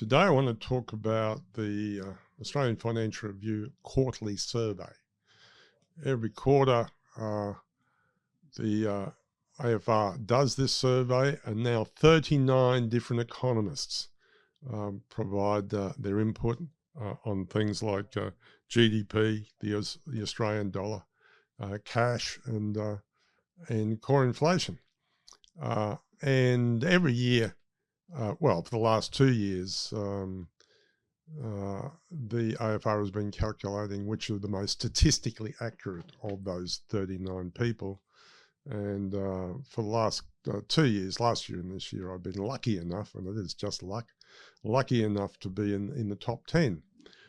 Today I want to talk about the Australian Financial Review quarterly survey. Every quarter the AFR does this survey, and now 39 different economists provide their input on things like GDP, the Australian dollar, cash, and core inflation. And every year, well, for the last 2 years, the AFR has been calculating which are the most statistically accurate of those 39 people. And for the last 2 years, last year and this year, I've been lucky enough, and it is just luck, lucky enough to be in the top 10.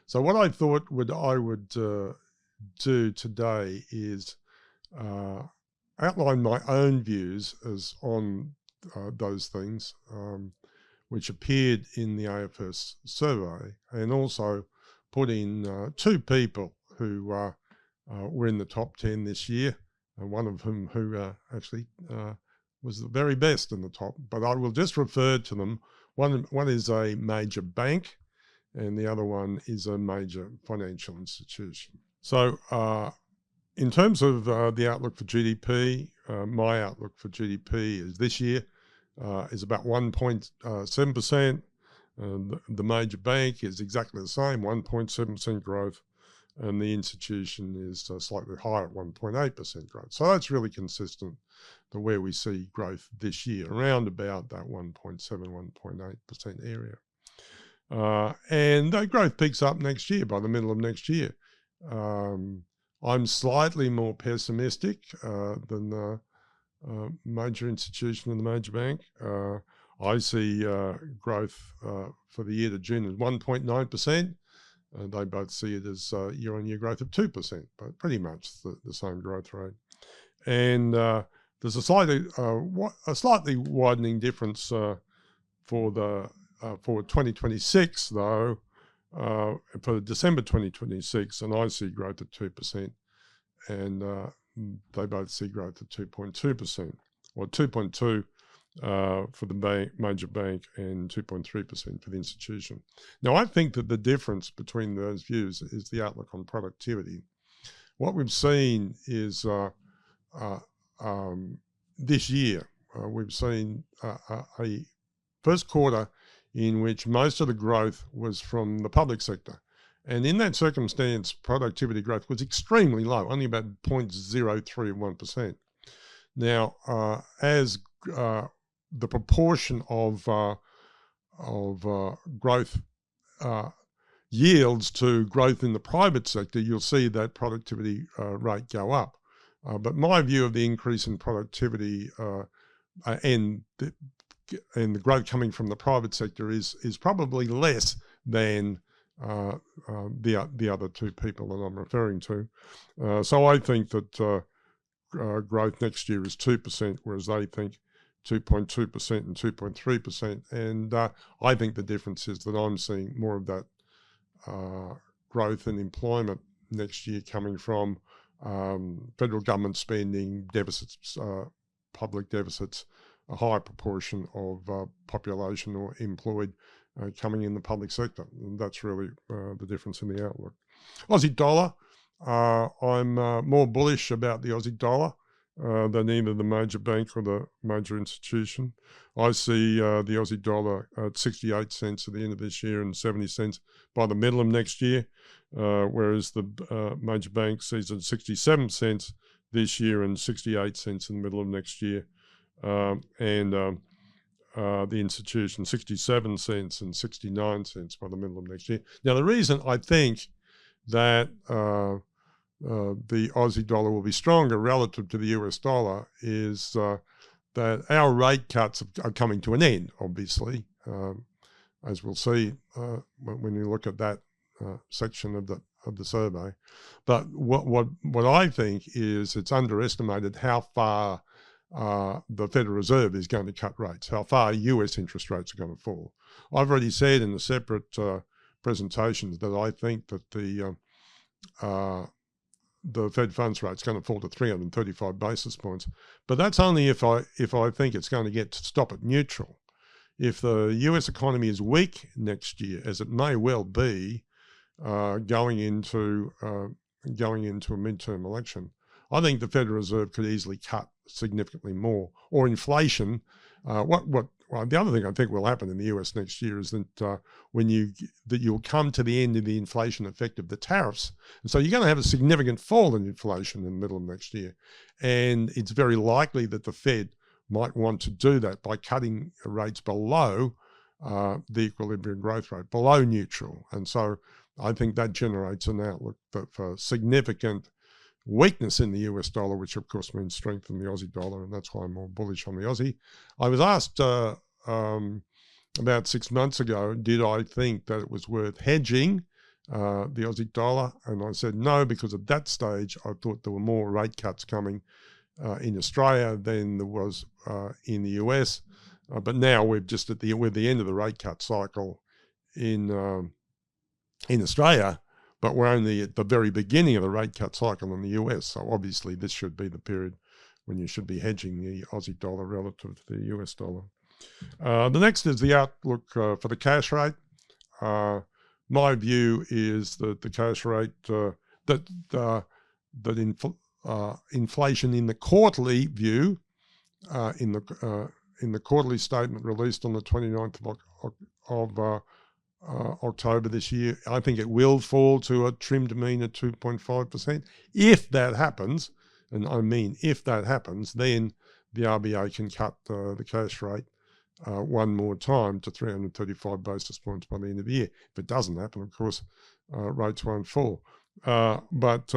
So what I thought I would do today is outline my own views as on those things, which appeared in the AFS survey, and also put in two people who were in the top 10 this year, and one of whom actually was the very best in the top, but I will just refer to them. One is a major bank, and the other one is a major financial institution. So in terms of the outlook for GDP, my outlook for GDP is this year is about 1.7%. The major bank is exactly the same, 1.7% growth, and the institution is slightly higher at 1.8% growth. So that's really consistent to where we see growth this year, around about that 1.7, 1.8% area. And that growth picks up next year, by the middle of next year. I'm slightly more pessimistic than the major institution and the major bank. I see growth for the year to June as 1.9%. They both see it as year-on-year growth of 2%, but pretty much the same growth rate. And there's a slightly widening difference for 2026, though. For December 2026, and I see growth at 2%, and they both see growth at 2.2%, or 2.2 for the major bank and 2.3% for the institution. Now, I think that the difference between those views is the outlook on productivity. What we've seen is this year, we've seen a first quarter in which most of the growth was from the public sector. And in that circumstance, productivity growth was extremely low, only about 0.031%. Now, as the proportion of growth yields to growth in the private sector, you'll see that productivity rate go up. But my view of the increase in productivity and the growth coming from the private sector is probably less than the other two people that I'm referring to. So I think that growth next year is 2%, whereas they think 2.2% and 2.3%. And I think the difference is that I'm seeing more of that growth in employment next year coming from federal government spending, deficits, public deficits, a higher proportion of population or employed coming in the public sector. And that's really the difference in the outlook. Aussie dollar, I'm more bullish about the Aussie dollar than either the major bank or the major institution. I see the Aussie dollar at 68 cents at the end of this year and 70 cents by the middle of next year, whereas the major bank sees it at 67 cents this year and 68 cents in the middle of next year. And the institution 67 cents and 69 cents by the middle of next year. Now, the reason I think that the Aussie dollar will be stronger relative to the US dollar is that our rate cuts are coming to an end, obviously, as we'll see when you look at that section of the survey. But what I think is it's underestimated how far the Federal Reserve is going to cut rates, how far US interest rates are going to fall. I've already said in the separate presentations that I think that the Fed funds rate is going to fall to 335 basis points, but that's only if I think it's going to stop at neutral. if the US economy is weak next year, as it may well be, going into a midterm election, I think the Federal Reserve could easily cut significantly more. Or inflation. Well, the other thing I think will happen in the US next year is that you'll come to the end of the inflation effect of the tariffs, and so you're going to have a significant fall in inflation in the middle of next year, and it's very likely that the Fed might want to do that by cutting rates below the equilibrium growth rate, below neutral, and so I think that generates an outlook for significant weakness in the US dollar, which of course means strength in the Aussie dollar, and that's why I'm more bullish on the Aussie. I was asked about 6 months ago, did I think that it was worth hedging the Aussie dollar? And I said no, because at that stage I thought there were more rate cuts coming in Australia than there was in the US. But now we're just at the end of the rate cut cycle in Australia, but we're only at the very beginning of the rate cut cycle in the US. So obviously this should be the period when you should be hedging the Aussie dollar relative to the US dollar. The next is the outlook for the cash rate. My view is that the cash rate, inflation in the quarterly view, in the quarterly statement released on the 29th of October this year, I think it will fall to a trimmed mean of 2.5%. If that happens, and I mean if that happens, then the RBA can cut the cash rate one more time to 335 basis points by the end of the year. If it doesn't happen, of course, rates won't fall. But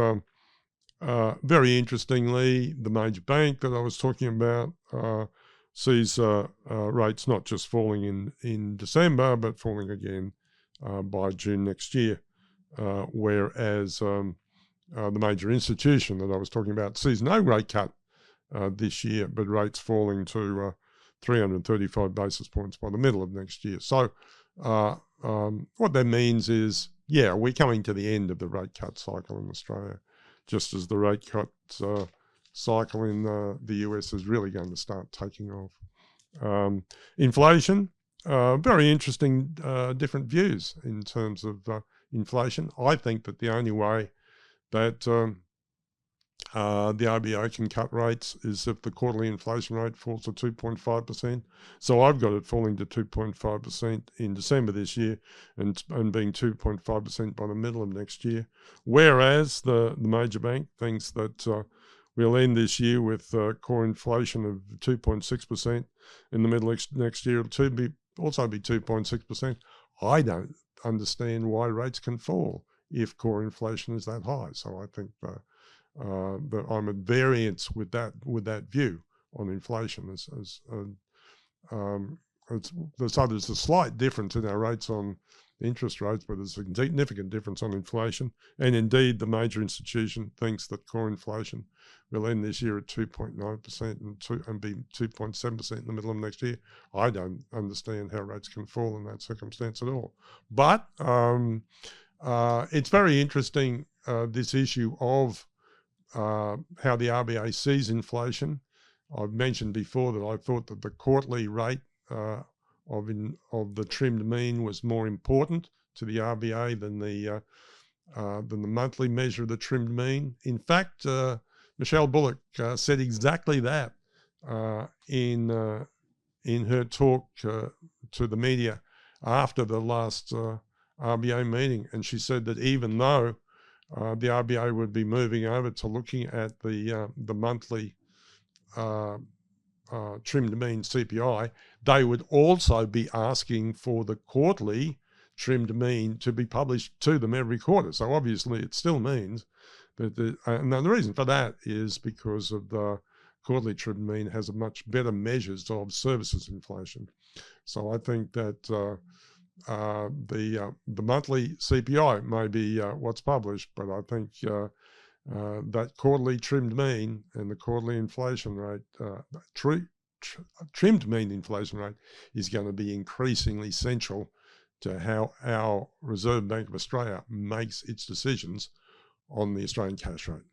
very interestingly, the major bank that I was talking about sees rates not just falling in December, but falling again by June next year, whereas the major institution that I was talking about sees no rate cut this year, but rates falling to 335 basis points by the middle of next year. So what that means is, yeah, we're coming to the end of the rate cut cycle in Australia, just as the rate cut cycle in the US is really going to start taking off. Inflation, very interesting different views in terms of inflation. I think that the only way that the RBA can cut rates is if the quarterly inflation rate falls to 2.5%. So I've got it falling to 2.5% in December this year and being 2.5% by the middle of next year. Whereas the major bank thinks that we'll end this year with core inflation of 2.6%. In the middle of next year, it'll also be 2.6%. I don't understand why rates can fall if core inflation is that high. So I think that I'm at variance with that view on inflation. So there's a slight difference in our rates on interest rates, but there's a significant difference on inflation. And indeed, the major institution thinks that core inflation will end this year at 2.9% and be 2.7% in the middle of next year. I don't understand how rates can fall in that circumstance at all. But it's very interesting, this issue of how the RBA sees inflation. I've mentioned before that I thought that the quarterly rate of the trimmed mean was more important to the RBA than the monthly measure of the trimmed mean. In fact, Michelle Bullock said exactly that in her talk to the media after the last RBA meeting, and she said that even though the RBA would be moving over to looking at the monthly trimmed mean CPI, they would also be asking for the quarterly trimmed mean to be published to them every quarter. So obviously it still means that and the reason for that is because of the quarterly trimmed mean has a much better measures of services inflation. So I think that the monthly CPI may be what's published, but I think that quarterly trimmed mean and the quarterly inflation rate, trimmed mean inflation rate, is going to be increasingly central to how our Reserve Bank of Australia makes its decisions on the Australian cash rate.